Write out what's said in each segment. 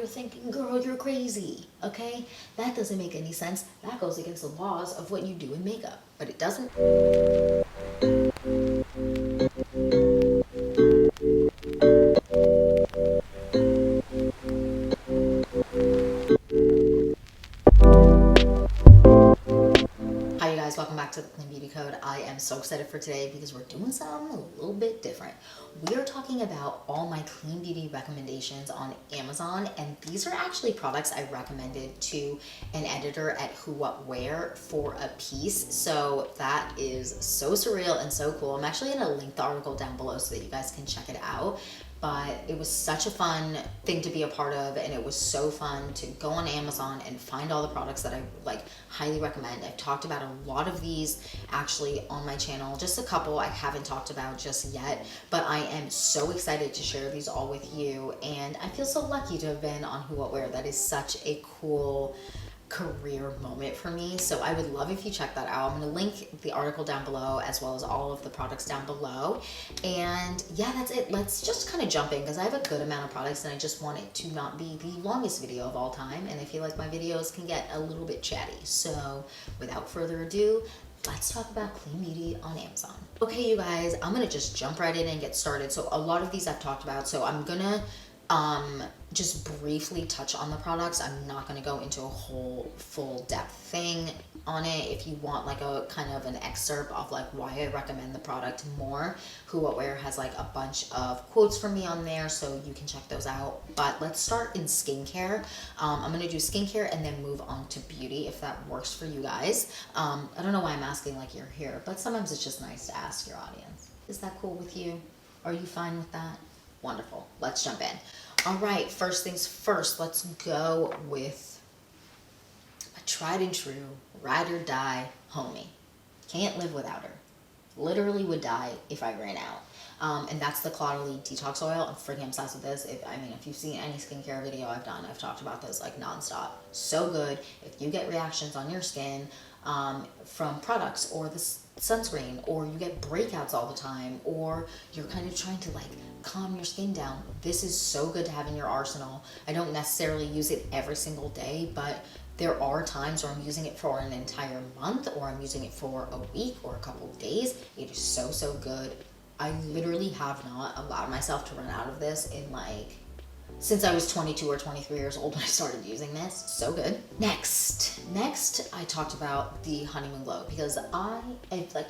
thinking, girl, you're crazy, okay? That doesn't make any sense. That goes against the laws of what you do in makeup, but it doesn't. Hi you guys, welcome back to the Clean Beauty Code. I am so excited for today because we're doing something a little bit different. We are talking about all my clean beauty recommendations on Amazon, and these are actually products I recommended to an editor at WhoWhatWear for a piece. So that is so surreal and so cool. I'm actually going to link the article down below so that you guys can check it out. But it was such a fun thing to be a part of, and it was so fun to go on Amazon and find all the products that I highly recommend. I've talked about a lot of these actually on my channel, just a couple I haven't talked about just yet, but I am so excited to share these all with you, and I feel so lucky to have been on WhoWhatWear. That is such a cool career moment for me. So I would love if you check that out. I'm going to link the article down below as well as all of the products down below. And yeah, that's it. Let's just kind of jump in because I have a good amount of products and I just want it to not be the longest video of all time. And I feel like my videos can get a little bit chatty. So without further ado, let's talk about clean beauty on Amazon. Okay, you guys, I'm going to just jump right in and get started. So a lot of these I've talked about. So I'm going to just briefly touch on the products. I'm not going to go into a whole full depth thing on it. If you want like a kind of an excerpt of like why I recommend the product more, WhoWhatWear has like a bunch of quotes from me on there, so you can check those out. But let's start in skincare. I'm going to do skincare and then move on to beauty if that works for you guys. I don't know why I'm asking like you're here, but sometimes it's just nice to ask your audience. Is that cool with you? Are you fine with that? Wonderful. Let's jump in. All right, first things first, let's go with a tried and true, ride or die homie. Can't live without her. Literally would die if I ran out. And that's the Caudalie Detox Oil. I'm freaking obsessed with this. If you've seen any skincare video I've done, I've talked about this like nonstop. So good. If you get reactions on your skin from products or the sunscreen, or you get breakouts all the time, or you're kind of trying to like calm your skin down, this is so good to have in your arsenal. I don't necessarily use it every single day, but there are times where I'm using it for an entire month, or I'm using it for a week or a couple of days. It is so, so good. I literally have not allowed myself to run out of this in since I was 22 or 23 years old when I started using this. So good. Next, I talked about the Honeymoon Glow because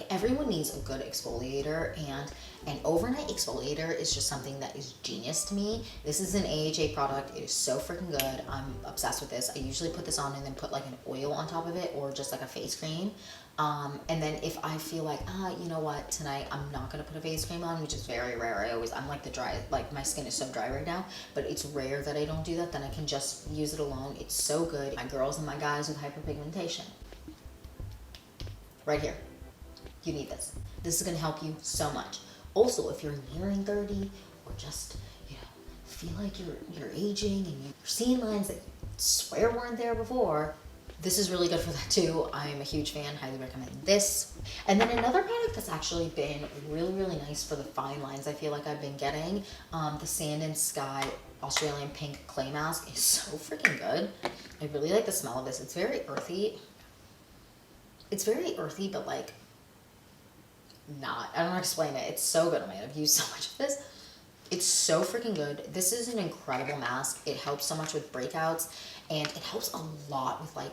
everyone needs a good exfoliator, and an overnight exfoliator is just something that is genius to me. This is an AHA product. It is so freaking good. I'm obsessed with this. I usually put this on and then put like an oil on top of it, or just like a face cream. And then if I feel like, you know what, tonight I'm not going to put a face cream on, which is very rare. I'm like my skin is so dry right now, but it's rare that I don't do that. Then I can just use it alone. It's so good. My girls and my guys with hyperpigmentation. Right here. You need this. This is going to help you so much. Also, if you're nearing 30 or just, feel like you're aging and you're seeing lines that you swear weren't there before, this is really good for that too. I'm a huge fan, highly recommend this. And then another product that's actually been really, really nice for the fine lines I feel like I've been getting, the Sand and Sky Australian Pink Clay Mask is so freaking good. I really like the smell of this. It's very earthy. It's very earthy, but like not. I don't know how to explain it. It's so good. I've used so much of this. It's so freaking good. This is an incredible mask. It helps so much with breakouts, and it helps a lot with like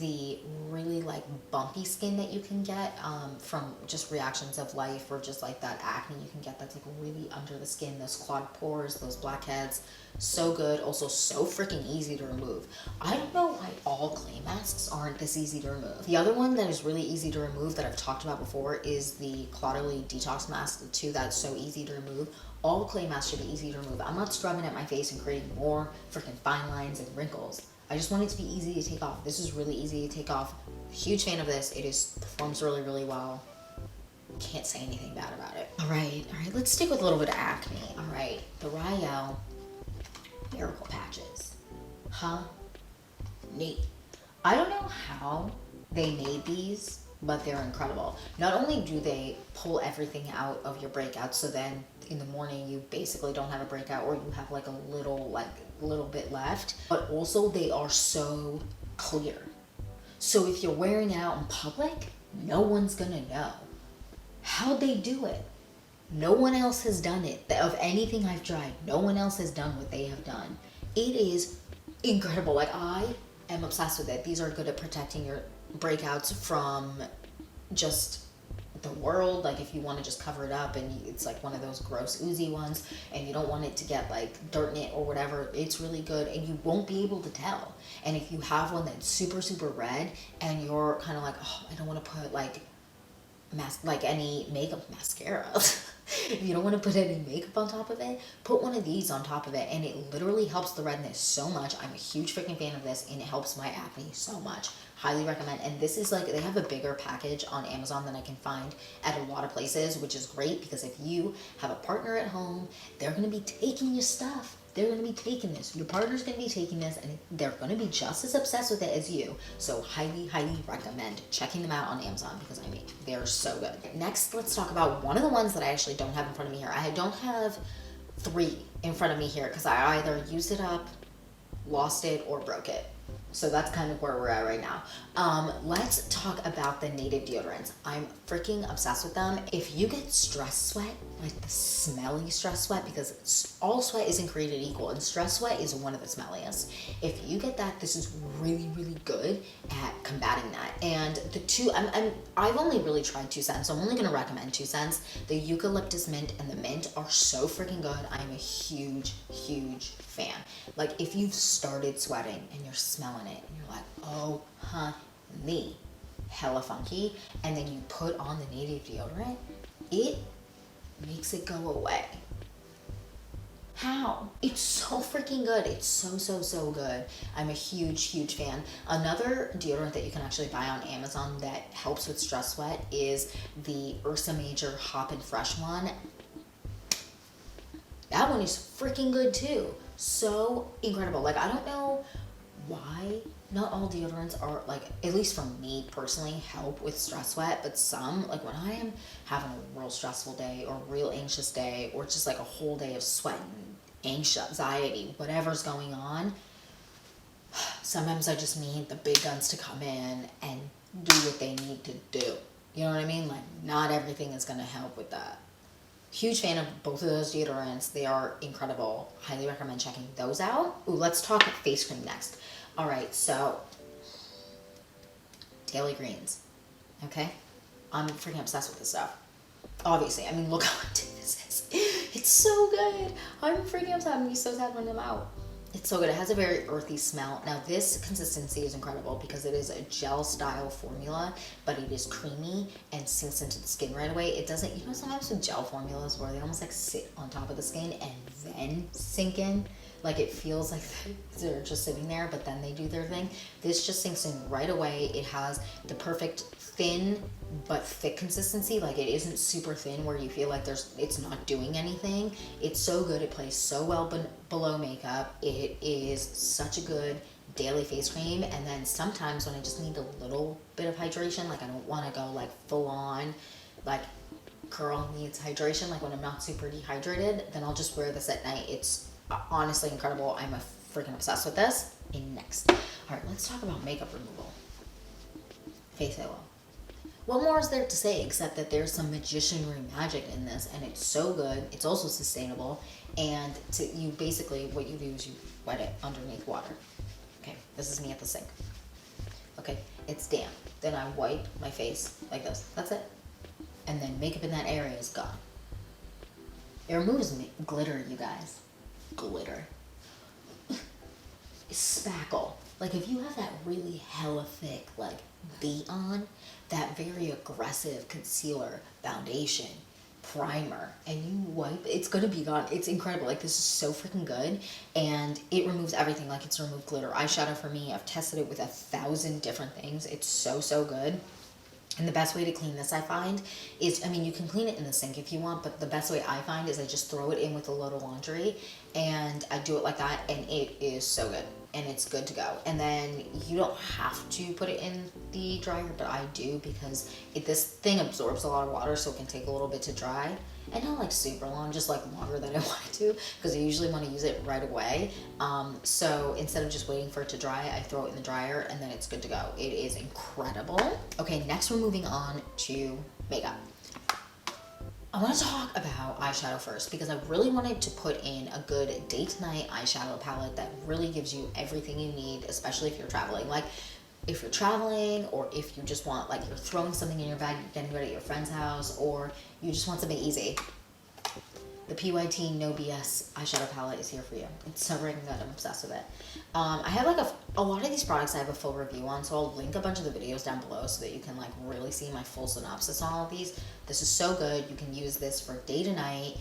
the really like bumpy skin that you can get from just reactions of life, or just like that acne you can get that's like really under the skin, those clogged pores, those blackheads. So good. Also so freaking easy to remove. I don't know why all clay masks aren't this easy to remove. The other one that is really easy to remove that I've talked about before is the Caudalie Detox Mask too. That's so easy to remove. All clay masks should be easy to remove. I'm not scrubbing at my face and creating more freaking fine lines and wrinkles. I just want it to be easy to take off. This is really easy to take off. Huge fan of this. It performs really, really well. Can't say anything bad about it. All right, let's stick with a little bit of acne. All right, the Riel Miracle Patches. Neat. I don't know how they made these, but they're incredible. Not only do they pull everything out of your breakouts, so then in the morning you basically don't have a breakout, or you have like a little bit left. But also they are so clear. So if you're wearing it out in public, no one's gonna know. How'd they do it? No one else has done it. Of anything I've tried, no one else has done what they have done. It is incredible. Like, I am obsessed with it. These are good at protecting your breakouts from just the world. Like, if you want to just cover it up and it's like one of those gross oozy ones and you don't want it to get like dirt in it or whatever, it's really good and you won't be able to tell. And if you have one that's super red and you're kind of like, oh, I don't want to put like any makeup, mascara. If you don't want to put any makeup on top of it, put one of these on top of it, and it literally helps the redness so much. I'm a huge freaking fan of this, and it helps my acne so much. Highly recommend. And this is like, they have a bigger package on Amazon than I can find at a lot of places, which is great because if you have a partner at home, they're going to be taking your stuff. They're going to be taking this. Your partner's going to be taking this, and they're going to be just as obsessed with it as you. So highly recommend checking them out on Amazon because, I mean, they're so good. Next, let's talk about one of the ones that I actually don't have in front of me here. I don't have 3 in front of me here because I either used it up, lost it, or broke it. So that's kind of where we're at right now. Let's talk about the Native deodorants. I'm freaking obsessed with them. If you get stress sweat, like the smelly stress sweat, because all sweat isn't created equal, and stress sweat is one of the smelliest. If you get that, this is really good at combating that. And the two, I've only really tried 2 scents, so I'm only gonna recommend 2 scents. The eucalyptus mint and the mint are so freaking good. I'm a huge fan. Like, if you've started sweating and you're smelling it and you're like, oh honey, hella funky, and then you put on the Native deodorant, it makes it go away. How? It's so freaking good. It's so good. I'm a huge fan. Another deodorant that you can actually buy on Amazon that helps with stress sweat is the Ursa Major Hop and Fresh one. That one is freaking good too. So incredible. Like, I don't know why not all deodorants are, like, at least for me personally, help with stress sweat, but some, like when I am having a real stressful day or a real anxious day or just like a whole day of sweat and anxiety, whatever's going on, sometimes I just need the big guns to come in and do what they need to do. You know what I mean? Like, not everything is going to help with that. Huge fan of both of those deodorants. They are incredible. Highly recommend checking those out. Ooh, let's talk face cream next. All right, so Daily Greens, okay? I'm freaking obsessed with this stuff. Obviously, I mean, look how good this is. It's so good. I'm freaking obsessed. I'm gonna be so sad when I'm out. It's so good. It has a very earthy smell. Now, this consistency is incredible because it is a gel style formula, but it is creamy and sinks into the skin right away. It doesn't, you know, sometimes with gel formulas where they almost like sit on top of the skin and then sink in. Like, it feels like they're just sitting there, but then they do their thing. This just sinks in right away. It has the perfect thin but thick consistency. Like, it isn't super thin where you feel like it's not doing anything. It's so good. It plays so well below makeup. It is such a good daily face cream. And then sometimes when I just need a little bit of hydration, like I don't want to go like full on, like girl needs hydration, like when I'm not super dehydrated, then I'll just wear this at night. It's honestly incredible. I'm freaking obsessed with this. And next, all right, let's talk about makeup removal. Face halo. What more is there to say except that there's some magicianry magic in this, and it's so good. It's also sustainable, and you basically, what you do is you wet it underneath water. Okay, this is me at the sink. Okay, it's damp. Then I wipe my face like this. That's it. And then makeup in that area is gone. It removes glitter, you guys. Glitter. Spackle. Like, if you have that really hella thick, like, beat on, that very aggressive concealer, foundation, primer, and you wipe, it's gonna be gone. It's incredible. Like, this is so freaking good, and it removes everything. Like, it's removed glitter. Eyeshadow for me, I've tested it with 1,000 different things. It's so good. And the best way to clean this, I find, is, I mean, you can clean it in the sink if you want, but the best way I find is I just throw it in with a little laundry, and I do it like that, and it is so good, and it's good to go. And then you don't have to put it in the dryer, but I do because this thing absorbs a lot of water, so it can take a little bit to dry, and not like super long, just like longer than I wanted to, because I usually want to use it right away. So instead of just waiting for it to dry, I throw it in the dryer and then it's good to go. It is incredible. Okay, next we're moving on to makeup. I want to talk about eyeshadow first because I really wanted to put in a good day to night eyeshadow palette that really gives you everything you need, especially if you're traveling. Like if you're traveling, or if you just want, like, you're throwing something in your bag, you're getting ready at your friend's house, or you just want something easy. The PYT No BS eyeshadow palette is here for you. It's so freaking good. I'm obsessed with it. I have like a lot of these products I have a full review on, so I'll link a bunch of the videos down below so that you can like really see my full synopsis on all of these. This is so good. You can use this for day to night.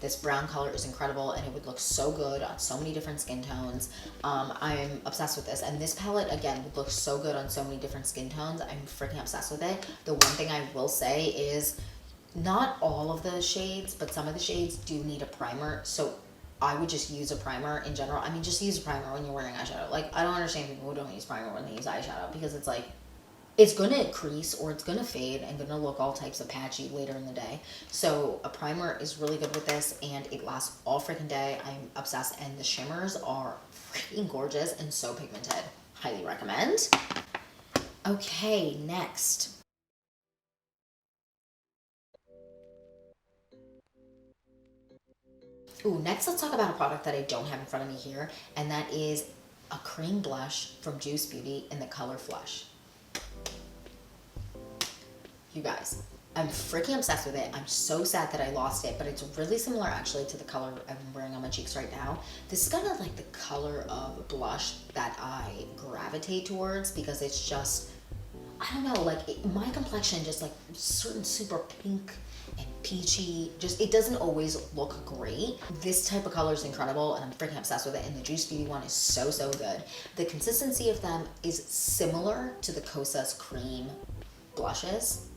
This brown color is incredible and it would look so good on so many different skin tones. I'm obsessed with this, and this palette again would look so good on so many different skin tones. I'm freaking obsessed with it. The one thing I will say is not all of the shades, but some of the shades do need a primer, so I would just use a primer in general. I mean, just use a primer when you're wearing eyeshadow. Like, I don't understand people who don't use primer when they use eyeshadow, because it's like, it's gonna crease or it's gonna fade and gonna look all types of patchy later in the day. So a primer is really good with this, and it lasts all freaking day. I'm obsessed, and the shimmers are freaking gorgeous and so pigmented. Highly recommend. Okay, next. Ooh, next let's talk about a product that I don't have in front of me here, and that is a cream blush from Juice Beauty in the color Flush. You guys, I'm freaking obsessed with it. I'm so sad that I lost it, but it's really similar actually to the color I'm wearing on my cheeks right now. This is kind of like the color of blush that I gravitate towards, because it's just, I don't know, like my complexion just like certain super pink and peachy, just it doesn't always look great. This type of color is incredible and I'm freaking obsessed with it, and the Juice Beauty one is so good. The consistency of them is similar to the Kosas cream blushes.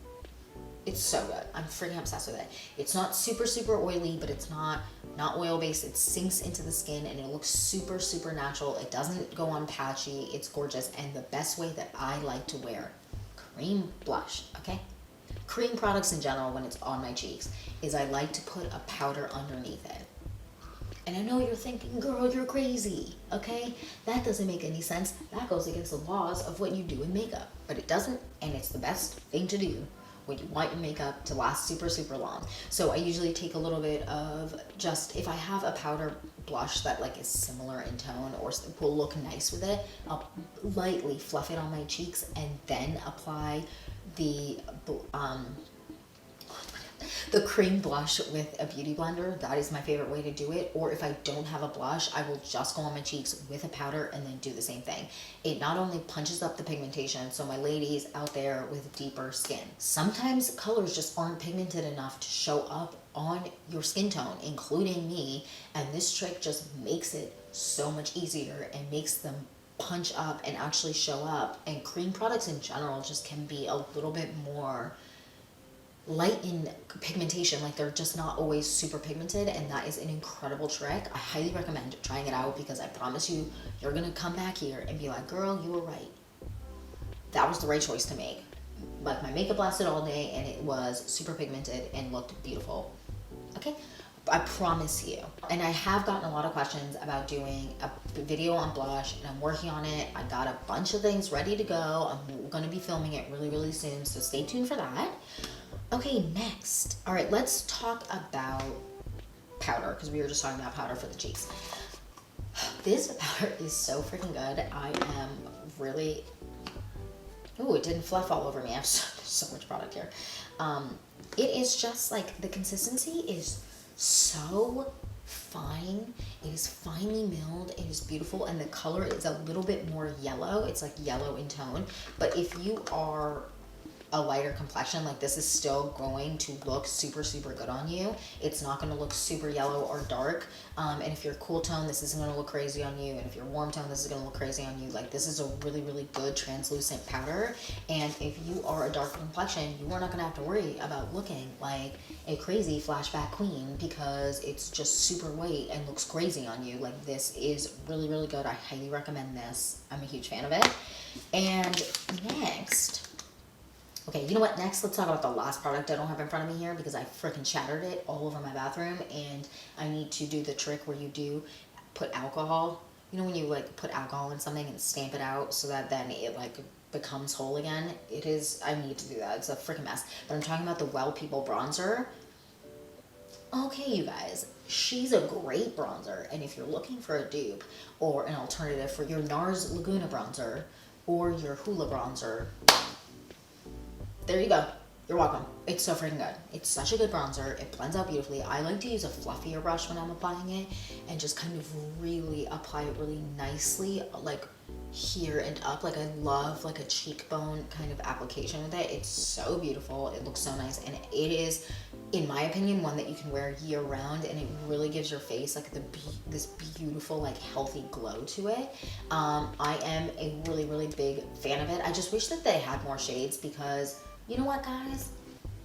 It's so good. I'm freaking obsessed with it. It's not super oily, but it's not oil based. It sinks into the skin and it looks super natural. It doesn't go on patchy. It's gorgeous, and the best way that I like to wear cream blush, okay? Cream products in general, when it's on my cheeks, is I like to put a powder underneath it. And I know you're thinking, girl, you're crazy, okay? That doesn't make any sense. That goes against the laws of what you do in makeup. But it doesn't, and it's the best thing to do when you want your makeup to last super long. So I usually take a little bit of just, if I have a powder blush that like is similar in tone or will look nice with it, I'll lightly fluff it on my cheeks and then apply the cream blush with a beauty blender. That is my favorite way to do it. Or if I don't have a blush, I will just go on my cheeks with a powder and then do the same thing. It not only punches up the pigmentation, so my ladies out there with deeper skin, sometimes colors just aren't pigmented enough to show up on your skin tone, including me, and this trick just makes it so much easier and makes them punch up and actually show up. And cream products in general just can be a little bit more light in pigmentation, like they're just not always super pigmented, and that is an incredible trick. I highly recommend trying it out, because I promise you, you're gonna come back here and be like, girl, you were right. That was the right choice to make. Like, my makeup lasted all day and it was super pigmented and looked beautiful. Okay, I promise you. And I have gotten a lot of questions about doing a video on blush, and I'm working on it. I got a bunch of things ready to go. I'm gonna be filming it really soon, so stay tuned for that. Okay, next. All right, let's talk about powder, because we were just talking about powder for the cheeks. This powder is so freaking good. I am really, ooh, it didn't fluff all over me. I have so much product here. It is just like, the consistency is so fine. It is finely milled. It is beautiful, and the color is a little bit more yellow. It's like yellow in tone, but if you are a lighter complexion, like, this is still going to look super good on you. It's not going to look super yellow or dark, and if you're cool tone, this isn't going to look crazy on you, and if you're warm tone, this is going to look crazy on you. Like, this is a really good translucent powder, and if you are a dark complexion, you are not going to have to worry about looking like a crazy flashback queen, because it's just super white and looks crazy on you. Like, this is really good. I highly recommend this. I'm a huge fan of it. And next, Okay, you know what? Next, let's talk about the last product I don't have in front of me here because I freaking shattered it all over my bathroom, and I need to do the trick where you do put alcohol. You know when you like put alcohol in something and stamp it out so that then it like becomes whole again? It is, I need to do that. It's a freaking mess. But I'm talking about the Well People bronzer. Okay, you guys, she's a great bronzer, and if you're looking for a dupe or an alternative for your NARS Laguna bronzer or your Hula bronzer, there you go. You're welcome. It's so freaking good. It's such a good bronzer. It blends out beautifully. I like to use a fluffier brush when I'm applying it and just kind of really apply it really nicely, like here and up. Like I love like a cheekbone kind of application with it. It's so beautiful. It looks so nice, and it is, in my opinion, one that you can wear year round, and it really gives your face like this beautiful like healthy glow to it. I am a really big fan of it. I just wish that they had more shades because you know what, guys?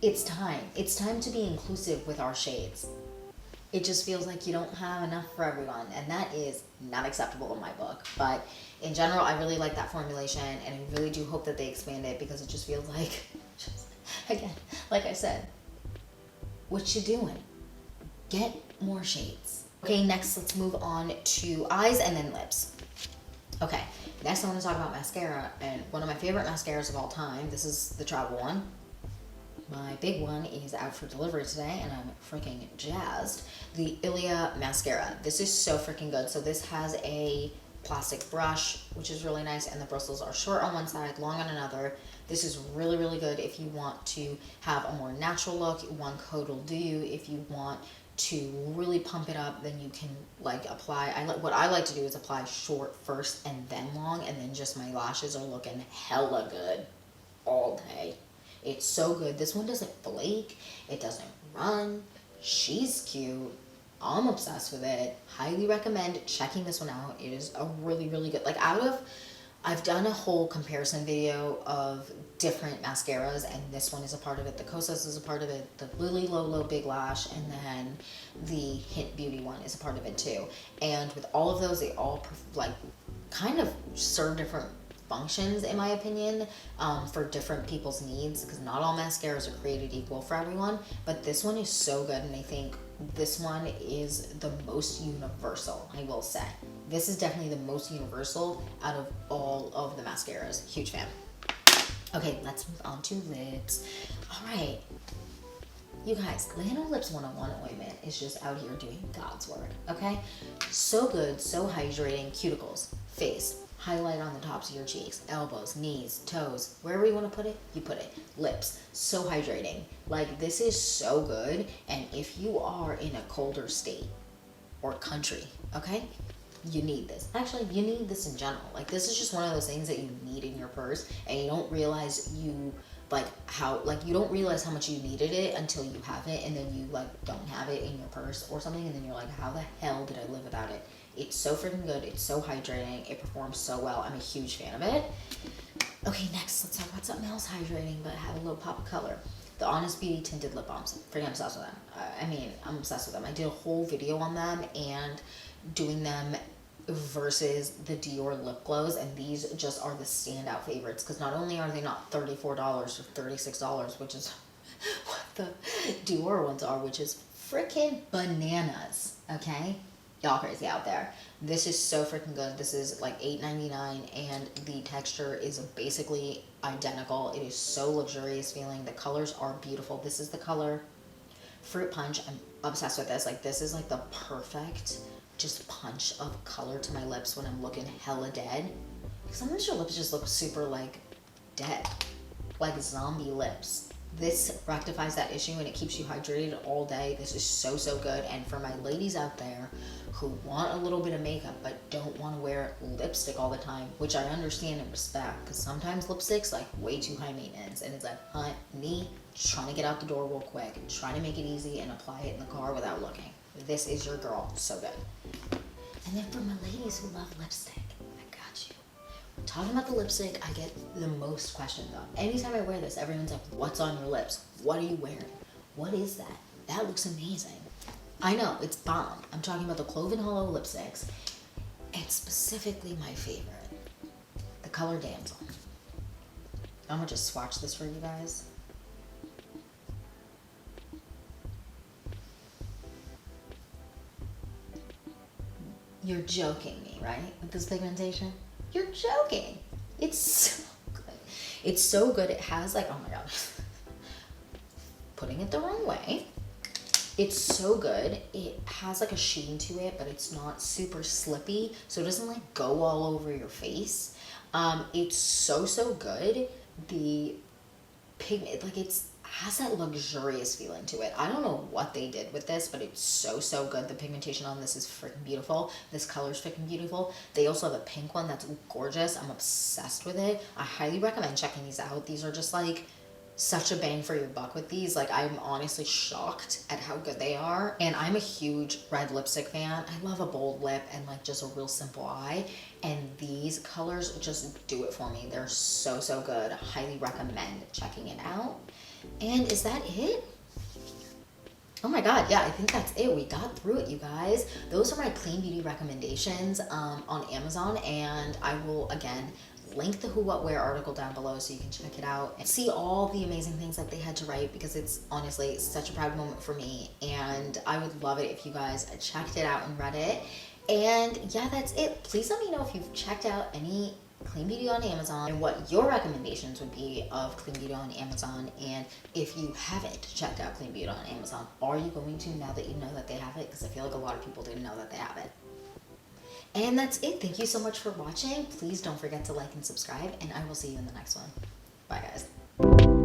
It's time. It's time to be inclusive with our shades. It just feels like you don't have enough for everyone, and that is not acceptable in my book. But in general, I really like that formulation, and I really do hope that they expand it because it just feels like, again, like I said, what you doing? Get more shades. Okay, next let's move on to eyes and then lips. Okay, next I want to talk about mascara, and one of my favorite mascaras of all time. This is the travel one. My big one is out for delivery today, and I'm freaking jazzed. The Ilia mascara. This is so freaking good. So this has a plastic brush, which is really nice, and the bristles are short on one side, long on another. This is really good if you want to have a more natural look. One coat will do. If you want to really pump it up, then you can like apply, what I like to do is apply short first and then long, and then just my lashes are looking hella good all day. It's so good. This one doesn't flake, it doesn't run. She's cute. I'm obsessed with it. Highly recommend checking this one out. It is a really good, like I've done a whole comparison video of different mascaras, and this one is a part of it. The Kosas is a part of it. The Lily Lolo Big Lash, and then the Hint Beauty one is a part of it too. And with all of those, they all like kind of serve different functions, in my opinion, for different people's needs, because not all mascaras are created equal for everyone. But this one is so good, and I think this one is the most universal, I will say. This is definitely the most universal out of all of the mascaras. Huge fan. Okay, let's move on to lips. All right. You guys, Lano Lips 101 ointment is just out here doing God's work, okay? So good, so hydrating. Cuticles, face, highlight on the tops of your cheeks, elbows, knees, toes, wherever you want to put it, you put it. Lips, so hydrating. Like, this is so good, and if you are in a colder state or country, okay, you need this. Actually, you need this in general. Like, this is just one of those things that you need in your purse, and you don't realize you don't realize how much you needed it until you have it, and then you like don't have it in your purse or something, and then you're like, how the hell did I live without it? It's so freaking good. It's so hydrating. It performs so well. I'm a huge fan of it. Okay, next let's talk about something else hydrating but have a little pop of color. The Honest Beauty tinted lip balms. Freaking obsessed with them. I'm obsessed with them. I did a whole video on them and doing them versus the Dior lip glows, and these just are the standout favorites because not only are they not $34 or $36, which is what the Dior ones are, which is freaking bananas. Okay, y'all crazy out there. This is so freaking good. This is like $8.99, and the texture is basically identical. It is so luxurious feeling. The colors are beautiful. This is the color Fruit Punch. I'm obsessed with this. Like, this is like the perfect just punch of color to my lips when I'm looking hella dead. Sometimes your lips just look super like dead, like zombie lips. This rectifies that issue, and it keeps you hydrated all day. This is so good. And for my ladies out there who want a little bit of makeup but don't want to wear lipstick all the time, which I understand and respect, because sometimes lipstick's like way too high maintenance, and it's like, honey, trying to get out the door real quick, trying to make it easy and apply it in the car without looking. This is your girl. So good. And then for my ladies who love lipstick, I got you. When talking about the lipstick, I get the most questions on. Anytime I wear this, everyone's like, what's on your lips? What are you wearing? What is that? That looks amazing. I know, it's bomb. I'm talking about the Cloven Hollow lipsticks, and specifically my favorite, the color Damsel. I'm gonna just swatch this for you guys. You're joking me, right? With this pigmentation? You're joking. It's so good. It's so good. It has like, oh my god. Putting it the wrong way. It's so good. It has like a sheen to it, but it's not super slippy, so it doesn't like go all over your face. It's so good. The pigment, like it's has that luxurious feeling to it. I don't know what they did with this, but it's so good. The pigmentation on this is freaking beautiful. This color's freaking beautiful. They also have a pink one that's gorgeous. I'm obsessed with it. I highly recommend checking these out. These are just like such a bang for your buck with these. Like, I'm honestly shocked at how good they are. And I'm a huge red lipstick fan. I love a bold lip and like just a real simple eye. And these colors just do it for me. They're so good. I highly recommend checking it out. And is that it? Oh my god, yeah, I think that's it. We got through it, you guys. Those are my clean beauty recommendations on Amazon, and I will, again, link the WhoWhatWear article down below so you can check it out and see all the amazing things that they had to write, because it's honestly such a proud moment for me, and I would love it if you guys checked it out and read it. And yeah, that's it. Please let me know if you've checked out any clean beauty on Amazon and what your recommendations would be of clean beauty on Amazon. And if you haven't checked out clean beauty on Amazon, are you going to now that you know that they have it? Because I feel like a lot of people didn't know that they have it. And that's it. Thank you so much for watching. Please don't forget to like and subscribe, and I will see you in the next one. Bye, guys.